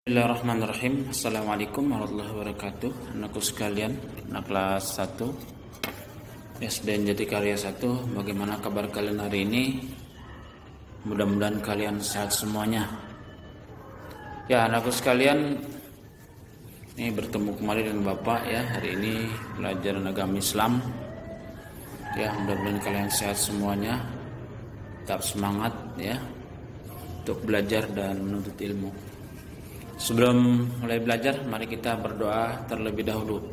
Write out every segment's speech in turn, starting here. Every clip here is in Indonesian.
Bismillahirrahmanirrahim. Assalamualaikum warahmatullahi wabarakatuh. Anakku sekalian, anak kelas 1 SDN Jatikarya 1, bagaimana kabar kalian hari ini? Mudah-mudahan kalian sehat semuanya. Ya, anakku sekalian, ini bertemu kembali dengan Bapak ya. Hari ini pelajaran agama Islam. Ya, mudah-mudahan kalian sehat semuanya. Tetap semangat ya untuk belajar dan menuntut ilmu. Sebelum mulai belajar, mari kita berdoa terlebih dahulu.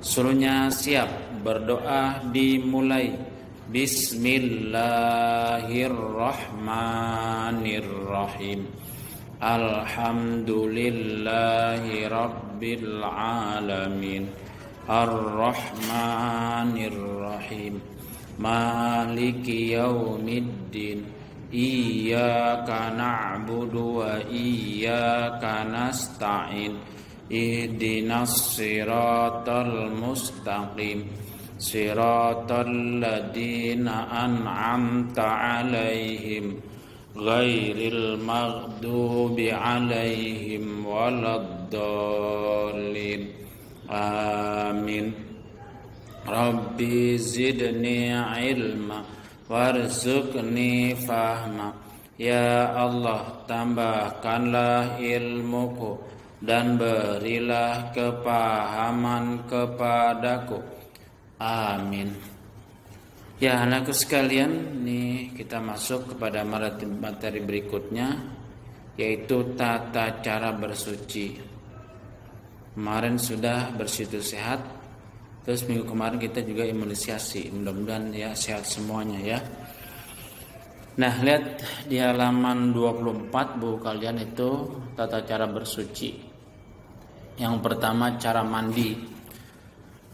Seluruhnya siap, berdoa dimulai. Bismillahirrahmanirrahim. Alhamdulillahi rabbil alamin. Ar-Rahmanir-Rahim. Maliki yaumiddin. Iyyaka na'budu wa iyyaka nasta'in. Ihdinas siratal mustaqim. Siratal ladzina an'amta 'alaihim ghairil maghdubi 'alaihim waladdallin. Amin. Rabbi zidni ilma warzuqni fahma. Ya Allah, tambahkanlah ilmuku dan berilah kepahaman kepadaku. Amin. Ya, anakku sekalian, nih kita masuk kepada materi berikutnya, yaitu tata cara bersuci. Kemarin sudah bersih itu sehat. Terus minggu kemarin kita juga imunisasi. Mudah-mudahan ya sehat semuanya ya. Nah, lihat di halaman 24 buku kalian itu tata cara bersuci. Yang pertama, cara mandi.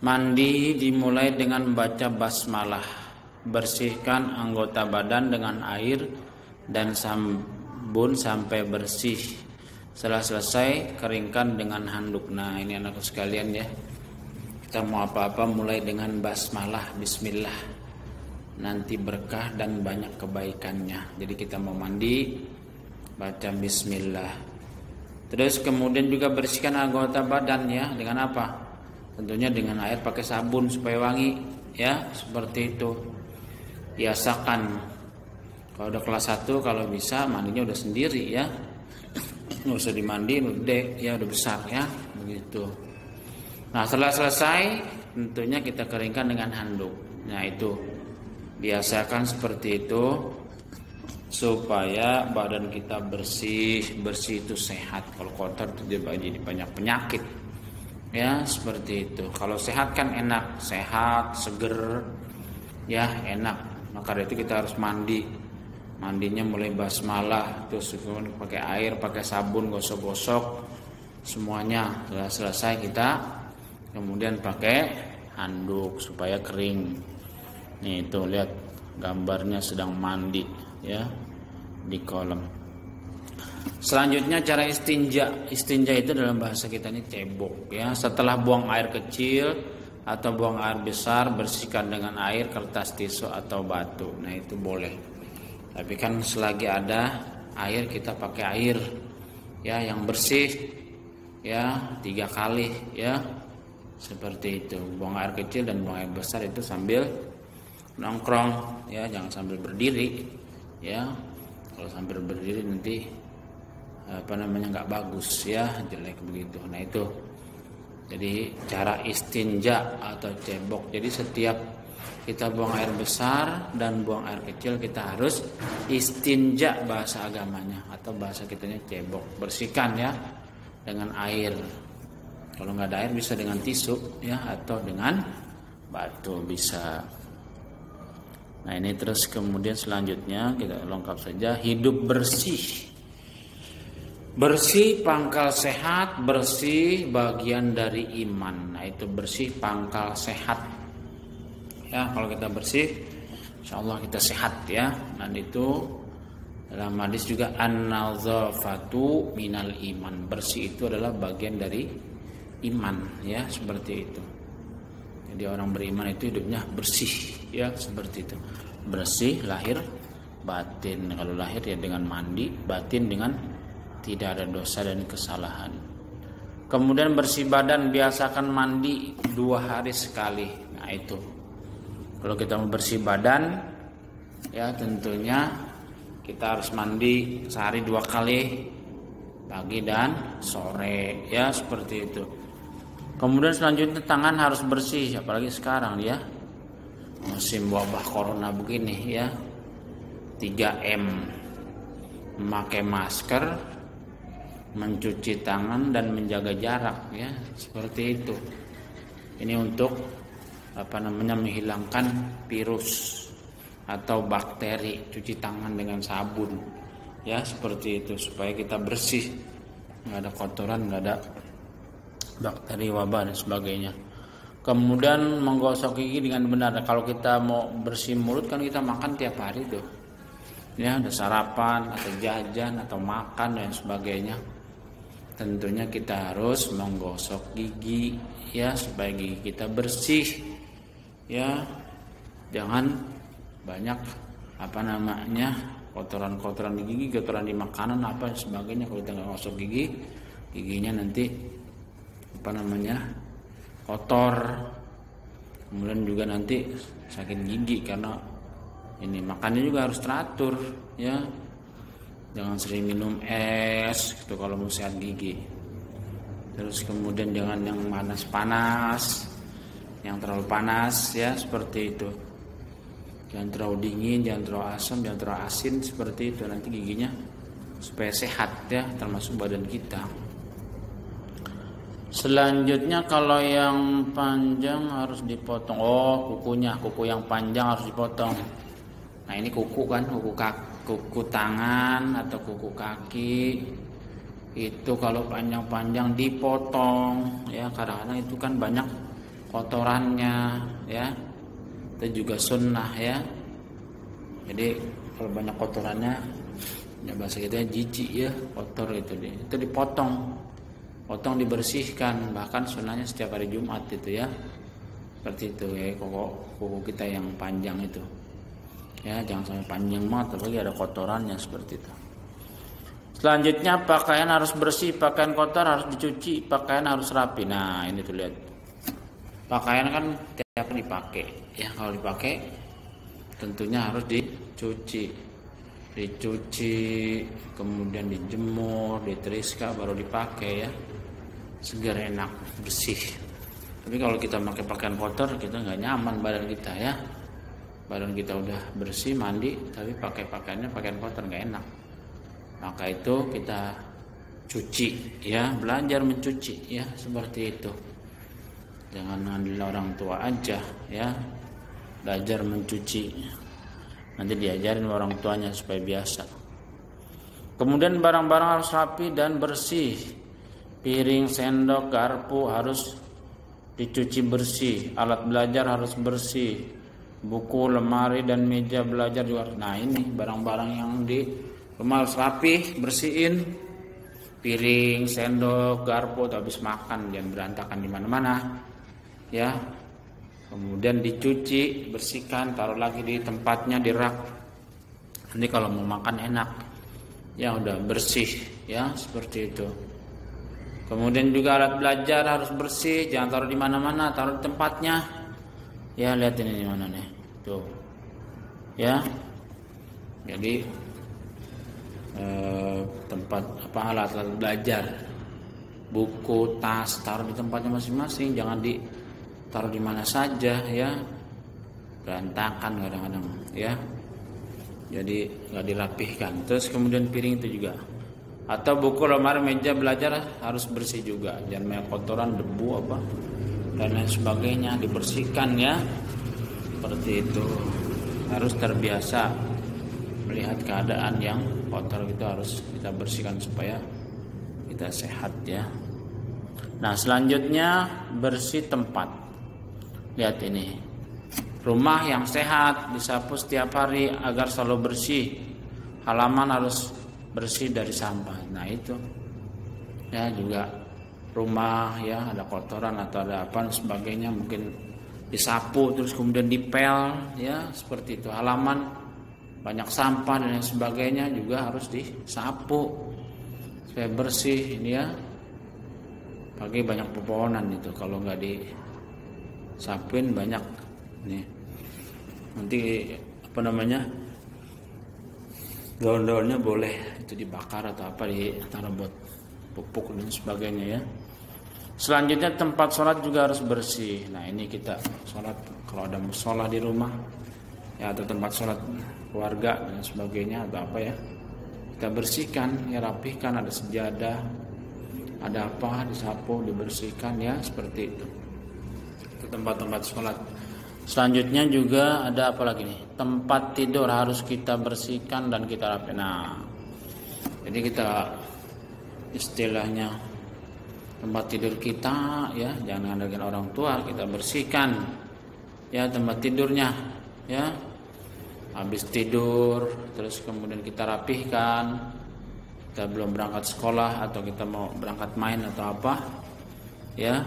Mandi dimulai dengan baca basmalah. Bersihkan anggota badan dengan air dan sabun sampai bersih. Setelah selesai, keringkan dengan handuk. Nah, ini anakku sekalian ya. Kita mau apa-apa mulai dengan basmalah, bismillah. Nanti berkah dan banyak kebaikannya. Jadi kita mau mandi, baca bismillah. Terus kemudian juga bersihkan anggota badan ya. Dengan apa? Tentunya dengan air pakai sabun supaya wangi ya. Seperti itu. Biasakan. Kalau udah kelas 1 kalau bisa mandinya udah sendiri ya. Nggak usah dimandiin, udah ya udah besar ya. Begitu. Nah, setelah selesai tentunya kita keringkan dengan handuk. Nah, itu biasakan seperti itu supaya badan kita bersih itu sehat. Kalau kotor itu jadi banyak penyakit. Ya, seperti itu. Kalau sehat kan enak, sehat, seger. Ya, enak. Maka dari itu kita harus mandi. Mandinya mulai basmalah, terus pakai air, pakai sabun, gosok-gosok semuanya. Setelah selesai kita kemudian pakai handuk supaya kering. Nih itu lihat gambarnya sedang mandi ya di kolam. Selanjutnya cara istinja. Istinja itu dalam bahasa kita ini cebok ya. Setelah buang air kecil atau buang air besar, bersihkan dengan air, kertas tisu atau batu. Nah itu boleh. Tapi kan selagi ada air kita pakai air ya yang bersih ya 3 kali ya. Seperti itu, buang air kecil dan buang air besar itu sambil nongkrong ya, jangan sambil berdiri ya. Kalau sambil berdiri nanti nggak bagus ya, jelek begitu. Nah itu jadi cara istinja atau cebok. Jadi setiap kita buang air besar dan buang air kecil kita harus istinja bahasa agamanya, atau bahasa kitanya cebok. Bersihkan ya dengan air. Kalau nggak ada air bisa dengan tisu ya, atau dengan batu bisa. Nah ini terus kemudian selanjutnya kita lengkap saja, hidup bersih. Bersih pangkal sehat, bersih bagian dari iman. Nah itu bersih pangkal sehat. Ya kalau kita bersih, insya Allah kita sehat ya. Dan itu dalam hadis juga an-nazafatu minal iman. Bersih itu adalah bagian dari iman ya, seperti itu. Jadi orang beriman itu hidupnya bersih ya, seperti itu. Bersih lahir batin. Kalau lahir ya dengan mandi, batin dengan tidak ada dosa dan kesalahan. Kemudian bersih badan, biasakan mandi 2 hari sekali. Nah itu, kalau kita mau bersih badan, ya tentunya kita harus mandi sehari 2 kali, pagi dan sore, ya seperti itu. Kemudian selanjutnya tangan harus bersih, apalagi sekarang ya musim wabah corona begini ya. 3M, memakai masker, mencuci tangan dan menjaga jarak ya, seperti itu. Ini untuk menghilangkan virus atau bakteri. Cuci tangan dengan sabun ya, seperti itu, supaya kita bersih, nggak ada kotoran, nggak ada bakteri, wabah dan sebagainya. Kemudian menggosok gigi dengan benar. Kalau kita mau bersih mulut kan kita makan tiap hari tuh ya, ada sarapan atau jajan atau makan dan sebagainya. Tentunya kita harus menggosok gigi ya, supaya gigi kita bersih ya. Jangan banyak kotoran-kotoran di gigi, kotoran di makanan apa dan sebagainya. Kalau kita nggak gosok gigi, giginya nanti kotor. Kemudian juga nanti sakit gigi, karena ini makannya juga harus teratur ya. Jangan sering minum es gitu kalau mau sehat gigi. Terus kemudian jangan yang panas-panas, yang terlalu panas ya, seperti itu. Jangan terlalu dingin, jangan terlalu asam, jangan terlalu asin, seperti itu. Nanti giginya supaya sehat ya, termasuk badan kita. Selanjutnya kalau yang panjang harus dipotong. Kuku yang panjang harus dipotong. Nah ini kuku kan, kuku tangan atau kuku kaki itu kalau panjang-panjang dipotong ya. Kadang-kadang itu kan banyak kotorannya ya, itu juga sunnah ya. Jadi kalau banyak kotorannya ya, bahasa kita jijik ya, kotor itu dipotong, dibersihkan. Bahkan sunnahnya setiap hari Jumat itu ya, seperti itu ya. Kuku kita yang panjang itu ya, jangan sampai panjang banget, apalagi ada kotorannya, seperti itu. Selanjutnya pakaian harus bersih, pakaian kotor harus dicuci, pakaian harus rapi. Nah ini tuh lihat, pakaian kan tiap hari dipakai ya. Kalau dipakai tentunya harus dicuci, kemudian dijemur, diteriskan, baru dipakai ya, segar, enak, bersih. Tapi kalau kita pakai pakaian kotor, kita nggak nyaman badan kita ya. Badan kita udah bersih, mandi, tapi pakai pakaiannya pakaian kotor, nggak enak. Maka itu kita cuci ya, belajar mencuci ya, seperti itu. Jangan ngambil orang tua aja ya, belajar mencuci. Nanti diajarin orang tuanya supaya biasa. Kemudian barang-barang harus rapi dan bersih. Piring, sendok, garpu harus dicuci bersih. Alat belajar harus bersih. Buku, lemari dan meja belajar juga. Nah ini barang-barang yang di rumah harus rapi, bersihin. Piring, sendok, garpu, habis makan jangan berantakan di mana-mana ya. Kemudian dicuci, bersihkan, taruh lagi di tempatnya, di rak. Nanti kalau mau makan enak ya, udah bersih ya, seperti itu. Kemudian juga alat belajar harus bersih, jangan taruh di mana-mana, taruh di tempatnya. Ya lihat ini di mana nih, tuh, ya. Jadi tempat alat belajar, buku, tas, taruh di tempatnya masing-masing, jangan ditaruh di mana saja ya, berantakan kadang-kadang ya. Jadi nggak dirapihkan. Terus kemudian piring itu juga, atau buku, lemari, meja belajar harus bersih juga, jangan banyak kotoran, debu dan lain sebagainya, dibersihkan ya. Seperti itu, harus terbiasa melihat keadaan yang kotor itu, harus kita bersihkan supaya kita sehat ya. Nah selanjutnya bersih tempat. Lihat ini, rumah yang sehat disapu setiap hari agar selalu bersih. Halaman harus bersih dari sampah. Nah itu ya, juga rumah ya, ada kotoran atau ada apa dan sebagainya, mungkin disapu terus kemudian dipel ya, seperti itu. Halaman banyak sampah dan lain sebagainya juga harus disapu supaya bersih ini ya. Pagi banyak pepohonan itu, kalau nggak disapin banyak nih. Nanti apa namanya, daun-daunnya boleh itu dibakar atau apa, ditaruh buat pupuk dan sebagainya ya. Selanjutnya tempat sholat juga harus bersih. Nah ini kita sholat kalau ada musola di rumah ya, atau tempat sholat keluarga dan sebagainya atau apa ya, kita bersihkan ya, rapihkan, ada sejadah, ada apa, disapu, dibersihkan ya, seperti itu tempat-tempat sholat. Selanjutnya juga ada apa lagi nih, tempat tidur harus kita bersihkan dan kita rapi. Nah jadi kita istilahnya tempat tidur kita ya, jangan dengan orang tua, kita bersihkan ya tempat tidurnya ya. Habis tidur terus kemudian kita rapihkan, kita belum berangkat sekolah atau kita mau berangkat main atau apa ya,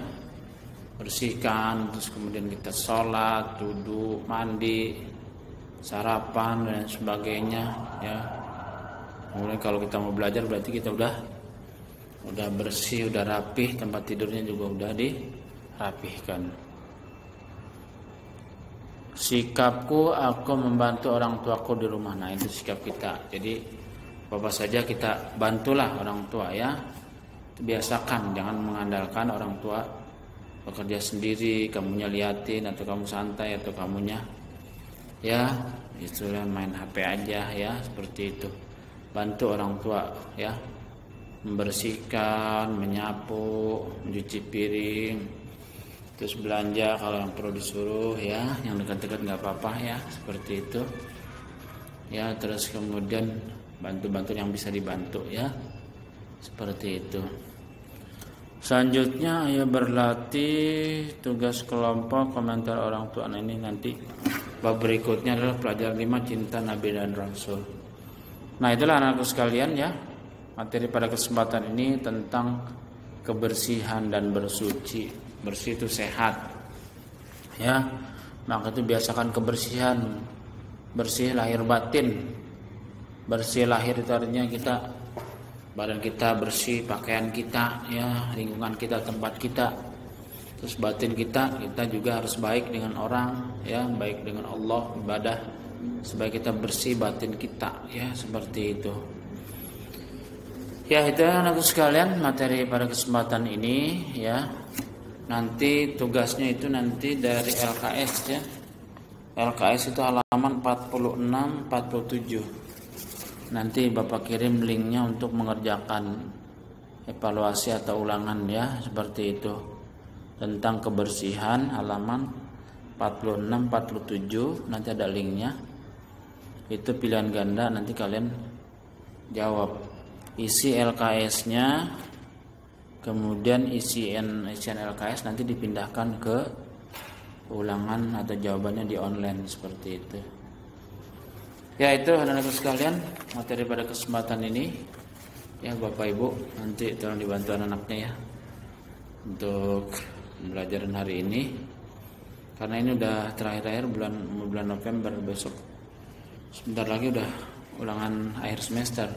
bersihkan, terus kemudian kita sholat, duduk, mandi, sarapan dan sebagainya ya. Kemudian kalau kita mau belajar berarti kita udah bersih, udah rapih, tempat tidurnya juga udah dirapihkan. Sikapku, aku membantu orang tuaku di rumah. Nah itu sikap kita. Jadi apa saja kita bantulah orang tua ya. Biasakan, jangan mengandalkan orang tua bekerja sendiri, kamunya liatin atau kamu santai atau kamunya ya istilah main HP aja ya, seperti itu. Bantu orang tua ya, membersihkan, menyapu, mencuci piring, terus belanja kalau yang perlu disuruh ya, yang dekat-dekat nggak apa-apa ya, seperti itu ya. Terus kemudian bantu-bantu yang bisa dibantu ya, seperti itu. Selanjutnya ayo berlatih tugas kelompok komentar orang tua. Nah ini nanti bab berikutnya adalah pelajaran 5 cinta Nabi dan Rasul. Nah itulah anakku sekalian ya, materi pada kesempatan ini tentang kebersihan dan bersuci. Bersih itu sehat ya, maka itu biasakan kebersihan. Bersih lahir batin. Bersih lahir itu artinya kita, badan kita bersih, pakaian kita ya, lingkungan kita, tempat kita. Terus batin kita juga harus baik dengan orang ya, baik dengan Allah, ibadah, supaya kita bersih batin kita ya, seperti itu. Ya itu anakku sekalian materi pada kesempatan ini ya. Nanti tugasnya itu nanti dari LKS ya. LKS itu halaman 46-47. Nanti Bapak kirim linknya untuk mengerjakan evaluasi atau ulangan ya, seperti itu. Tentang kebersihan halaman 46-47, nanti ada linknya. Itu pilihan ganda, nanti kalian jawab. Isi LKS-nya, kemudian isian LKS nanti dipindahkan ke ulangan atau jawabannya di online, seperti itu. Ya itu anak-anak sekalian materi pada kesempatan ini ya. Bapak Ibu nanti tolong dibantu anak-anaknya ya untuk pembelajaran hari ini, karena ini udah terakhir bulan November, besok sebentar lagi udah ulangan akhir semester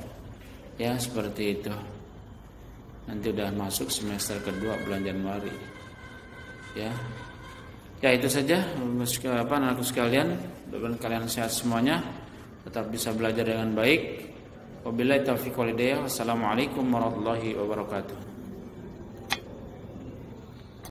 ya, seperti itu. Nanti udah masuk semester kedua bulan Januari ya. Ya itu saja anak-anakku sekalian, mudah-mudahan kalian sehat semuanya, tetap bisa belajar dengan baik. Wabillahi taufiq wal hidayah. Wassalamualaikum warahmatullahi wabarakatuh.